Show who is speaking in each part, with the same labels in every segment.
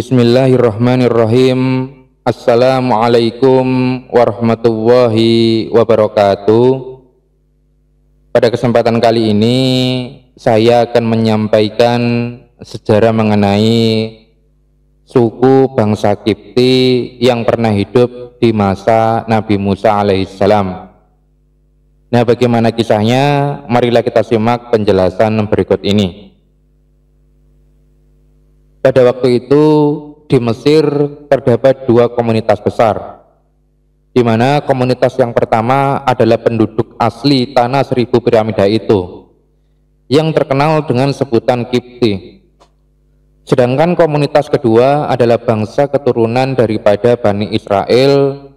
Speaker 1: Bismillahirrahmanirrahim. Assalamualaikum warahmatullahi wabarakatuh. Pada kesempatan kali ini saya akan menyampaikan sejarah mengenai suku bangsa Kipti yang pernah hidup di masa Nabi Musa alaihissalam. Nah, bagaimana kisahnya? Marilah kita simak penjelasan berikut ini. Pada waktu itu di Mesir terdapat dua komunitas besar, di mana komunitas yang pertama adalah penduduk asli tanah 1000 piramida itu, yang terkenal dengan sebutan Kipti. Sedangkan komunitas kedua adalah bangsa keturunan daripada Bani Israel,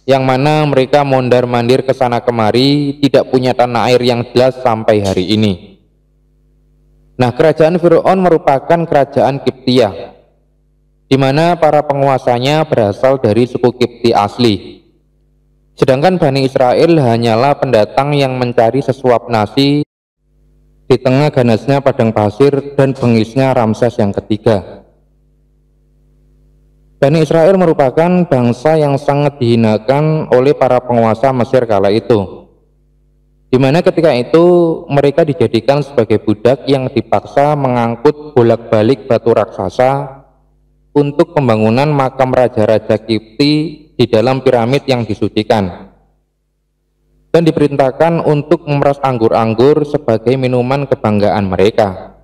Speaker 1: yang mana mereka mondar-mandir ke sana kemari, tidak punya tanah air yang jelas sampai hari ini. Nah, kerajaan Fir'aun merupakan kerajaan Kiptiyah, di mana para penguasanya berasal dari suku Kipti asli. Sedangkan Bani Israel hanyalah pendatang yang mencari sesuap nasi di tengah ganasnya padang pasir dan bengisnya Ramses yang ketiga. Bani Israel merupakan bangsa yang sangat dihinakan oleh para penguasa Mesir kala itu, di mana ketika itu mereka dijadikan sebagai budak yang dipaksa mengangkut bolak-balik batu raksasa untuk pembangunan makam raja-raja Kipti di dalam piramid yang disucikan, dan diperintahkan untuk memeras anggur-anggur sebagai minuman kebanggaan mereka,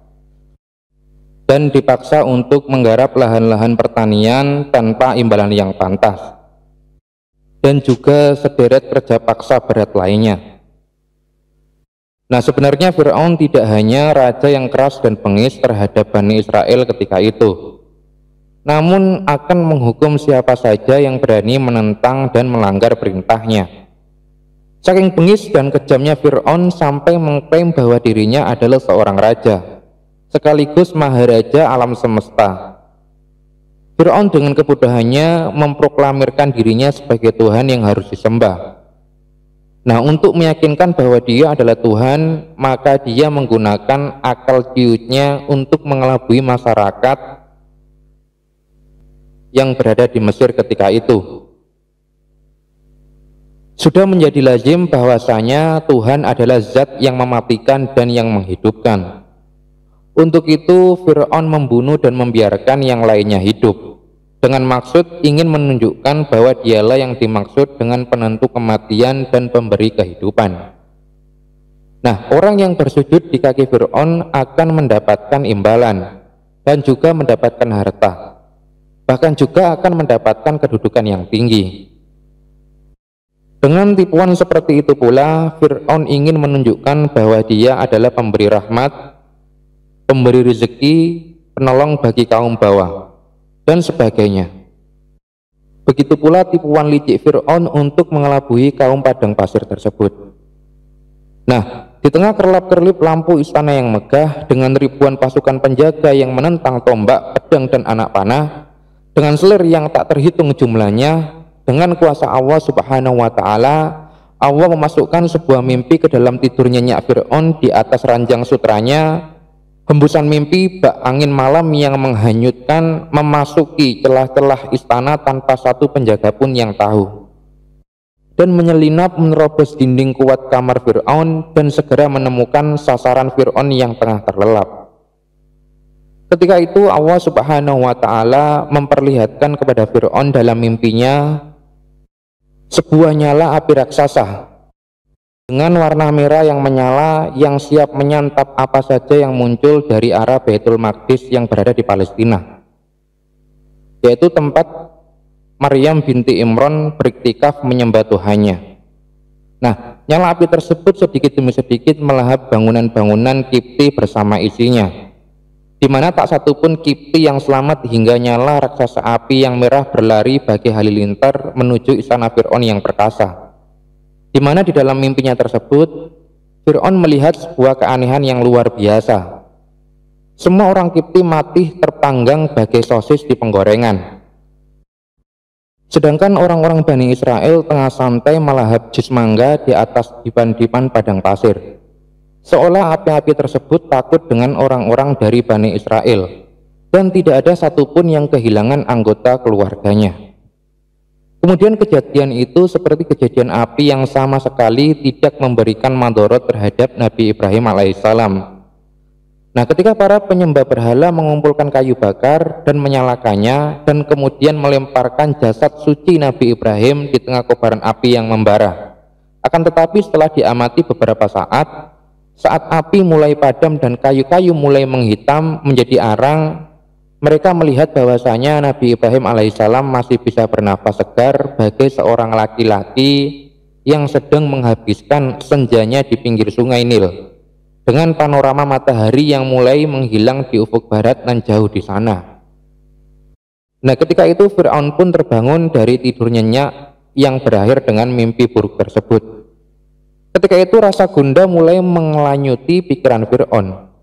Speaker 1: dan dipaksa untuk menggarap lahan-lahan pertanian tanpa imbalan yang pantas, dan juga sederet kerja paksa berat lainnya. Nah, sebenarnya Fir'aun tidak hanya raja yang keras dan bengis terhadap Bani Israel ketika itu, namun akan menghukum siapa saja yang berani menentang dan melanggar perintahnya. Saking bengis dan kejamnya Fir'aun sampai mengklaim bahwa dirinya adalah seorang raja, sekaligus maharaja alam semesta. Fir'aun dengan kebodohannya memproklamirkan dirinya sebagai Tuhan yang harus disembah. Nah, untuk meyakinkan bahwa dia adalah Tuhan, maka dia menggunakan akal ciutnya untuk mengelabui masyarakat yang berada di Mesir ketika itu. Sudah menjadi lazim bahwasanya Tuhan adalah zat yang mematikan dan yang menghidupkan. Untuk itu Fir'aun membunuh dan membiarkan yang lainnya hidup, dengan maksud ingin menunjukkan bahwa dialah yang dimaksud dengan penentu kematian dan pemberi kehidupan. Nah, orang yang bersujud di kaki Fir'aun akan mendapatkan imbalan dan juga mendapatkan harta, bahkan juga akan mendapatkan kedudukan yang tinggi. Dengan tipuan seperti itu pula, Fir'aun ingin menunjukkan bahwa dia adalah pemberi rahmat, pemberi rezeki, penolong bagi kaum bawah, dan sebagainya. Begitu pula tipuan licik Fir'aun untuk mengelabui kaum padang pasir tersebut. Nah, di tengah kerlap-kerlip lampu istana yang megah dengan ribuan pasukan penjaga yang menentang tombak, pedang, dan anak panah, dengan selir yang tak terhitung jumlahnya, dengan kuasa Allah Subhanahu wa Ta'ala, Allah memasukkan sebuah mimpi ke dalam tidur nyenyak Fir'aun di atas ranjang sutranya. Hembusan mimpi bak angin malam yang menghanyutkan memasuki celah-celah istana tanpa satu penjaga pun yang tahu, dan menyelinap menerobos dinding kuat kamar Fir'aun dan segera menemukan sasaran Fir'aun yang tengah terlelap. Ketika itu Allah Subhanahu wa Ta'ala memperlihatkan kepada Fir'aun dalam mimpinya sebuah nyala api raksasa dengan warna merah yang menyala, yang siap menyantap apa saja yang muncul dari arah Baitul Maqdis yang berada di Palestina, yaitu tempat Maryam binti Imran beriktikaf menyembah Tuhannya. Nah, nyala api tersebut sedikit demi sedikit melahap bangunan-bangunan Kipti bersama isinya, di mana tak satu pun Kipti yang selamat hingga nyala raksasa api yang merah berlari bagi halilintar menuju istana Fir'aun yang perkasa, di mana di dalam mimpinya tersebut Fir'aun melihat sebuah keanehan yang luar biasa. Semua orang Kipti mati terpanggang bagai sosis di penggorengan, sedangkan orang-orang Bani Israel tengah santai melahap jus mangga di atas dipan-dipan padang pasir, seolah api-api tersebut takut dengan orang-orang dari Bani Israel. dan tidak ada satupun yang kehilangan anggota keluarganya. Kemudian kejadian itu seperti kejadian api yang sama sekali tidak memberikan madorot terhadap Nabi Ibrahim alaihissalam. Nah, ketika para penyembah berhala mengumpulkan kayu bakar dan menyalakannya dan kemudian melemparkan jasad suci Nabi Ibrahim di tengah kobaran api yang membara. Akan tetapi setelah diamati beberapa saat api mulai padam dan kayu-kayu mulai menghitam menjadi arang, mereka melihat bahwasanya Nabi Ibrahim alaihissalam masih bisa bernafas segar bagai seorang laki-laki yang sedang menghabiskan senjanya di pinggir sungai Nil dengan panorama matahari yang mulai menghilang di ufuk barat dan jauh di sana. Nah, ketika itu Fir'aun pun terbangun dari tidur nyenyak yang berakhir dengan mimpi buruk tersebut. Ketika itu rasa gundah mulai mengelanyuti pikiran Fir'aun.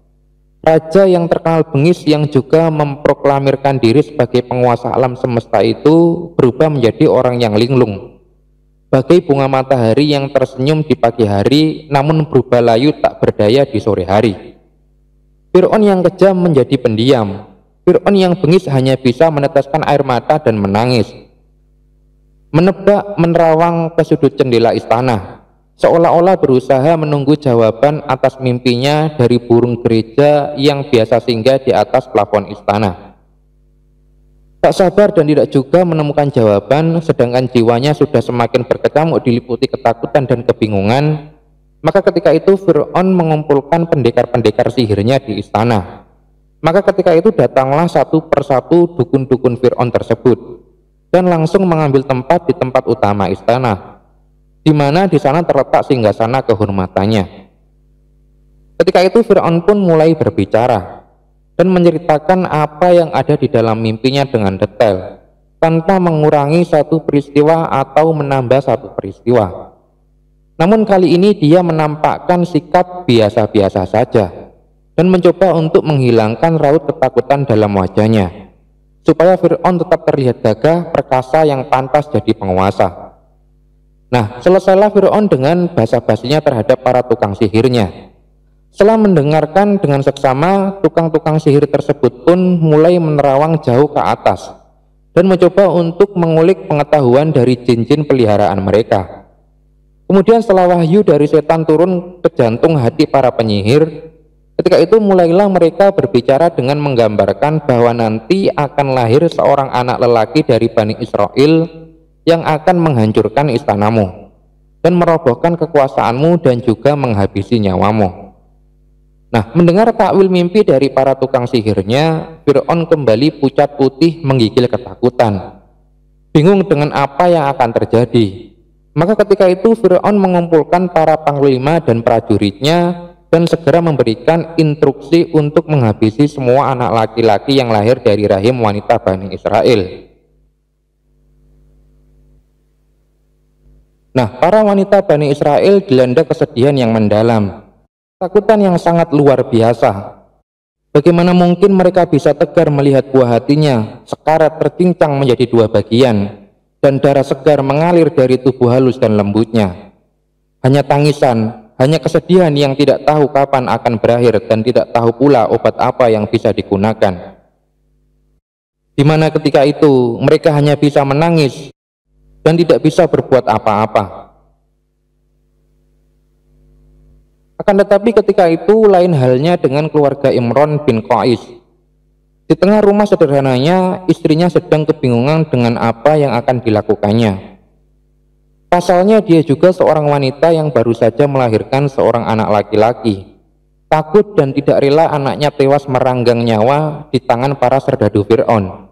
Speaker 1: Raja yang terkenal bengis yang juga memproklamirkan diri sebagai penguasa alam semesta itu berubah menjadi orang yang linglung, bagai bunga matahari yang tersenyum di pagi hari namun berubah layu tak berdaya di sore hari. Fir'aun yang kejam menjadi pendiam. Fir'aun yang bengis hanya bisa meneteskan air mata dan menangis, menebak menerawang ke sudut jendela istana, seolah-olah berusaha menunggu jawaban atas mimpinya dari burung gereja yang biasa singgah di atas plafon istana. Tak sabar dan tidak juga menemukan jawaban, sedangkan jiwanya sudah semakin berkecamuk diliputi ketakutan dan kebingungan, maka ketika itu Fir'aun mengumpulkan pendekar-pendekar sihirnya di istana. Maka ketika itu datanglah satu persatu dukun-dukun Fir'aun tersebut dan langsung mengambil tempat di tempat utama istana, di mana di sana terletak singgasana kehormatannya. Ketika itu Fir'aun pun mulai berbicara dan menceritakan apa yang ada di dalam mimpinya dengan detail, tanpa mengurangi satu peristiwa atau menambah satu peristiwa. Namun kali ini dia menampakkan sikap biasa-biasa saja dan mencoba untuk menghilangkan raut ketakutan dalam wajahnya, supaya Fir'aun tetap terlihat gagah, perkasa yang pantas jadi penguasa. Nah, selesailah Fir'aun dengan basa-basinya terhadap para tukang sihirnya. Setelah mendengarkan dengan seksama, tukang-tukang sihir tersebut pun mulai menerawang jauh ke atas dan mencoba untuk mengulik pengetahuan dari jin-jin peliharaan mereka. Kemudian setelah wahyu dari setan turun ke jantung hati para penyihir, ketika itu mulailah mereka berbicara dengan menggambarkan bahwa nanti akan lahir seorang anak lelaki dari Bani Israel yang akan menghancurkan istanamu dan merobohkan kekuasaanmu dan juga menghabisi nyawamu. Nah, mendengar takwil mimpi dari para tukang sihirnya, Fir'aun kembali pucat putih menggigil ketakutan, bingung dengan apa yang akan terjadi. Maka ketika itu Fir'aun mengumpulkan para panglima dan prajuritnya dan segera memberikan instruksi untuk menghabisi semua anak laki-laki yang lahir dari rahim wanita Bani Israel. Nah, para wanita Bani Israel dilanda kesedihan yang mendalam, ketakutan yang sangat luar biasa. Bagaimana mungkin mereka bisa tegar melihat buah hatinya sekarat tercincang menjadi dua bagian dan darah segar mengalir dari tubuh halus dan lembutnya. Hanya tangisan, hanya kesedihan yang tidak tahu kapan akan berakhir dan tidak tahu pula obat apa yang bisa digunakan. Di mana ketika itu mereka hanya bisa menangis dan tidak bisa berbuat apa-apa. Akan tetapi ketika itu lain halnya dengan keluarga Imran bin Qais. Di tengah rumah sederhananya, istrinya sedang kebingungan dengan apa yang akan dilakukannya. Pasalnya dia juga seorang wanita yang baru saja melahirkan seorang anak laki-laki. Takut dan tidak rela anaknya tewas meranggang nyawa di tangan para serdadu Fir'aun.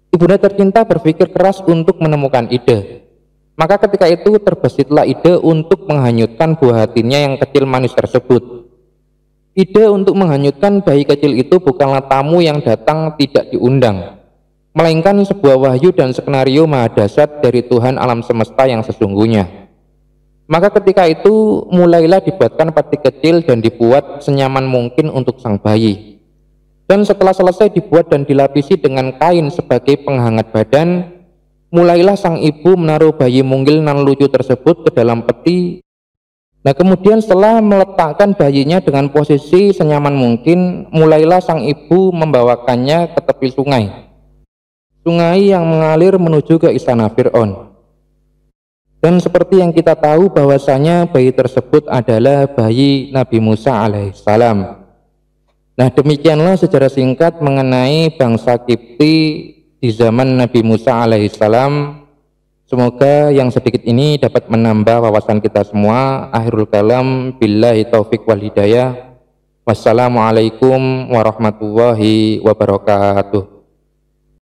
Speaker 1: Ibunda tercinta berpikir keras untuk menemukan ide. Maka ketika itu terbesitlah ide untuk menghanyutkan buah hatinya yang kecil manis tersebut. Ide untuk menghanyutkan bayi kecil itu bukanlah tamu yang datang tidak diundang, melainkan sebuah wahyu dan skenario maha dahsyat dari Tuhan alam semesta yang sesungguhnya. Maka ketika itu mulailah dibuatkan peti kecil dan dibuat senyaman mungkin untuk sang bayi. Dan setelah selesai dibuat dan dilapisi dengan kain sebagai penghangat badan, mulailah sang ibu menaruh bayi mungil nan lucu tersebut ke dalam peti. Nah, kemudian setelah meletakkan bayinya dengan posisi senyaman mungkin, mulailah sang ibu membawakannya ke tepi sungai. Sungai yang mengalir menuju ke istana Fir'aun. Dan seperti yang kita tahu bahwasanya bayi tersebut adalah bayi Nabi Musa alaihissalam. Nah, demikianlah sejarah singkat mengenai bangsa Kipti di zaman Nabi Musa alaihissalam. Semoga yang sedikit ini dapat menambah wawasan kita semua. Akhirul kalam, billahi taufik wal hidayah. Wassalamualaikum warahmatullahi wabarakatuh.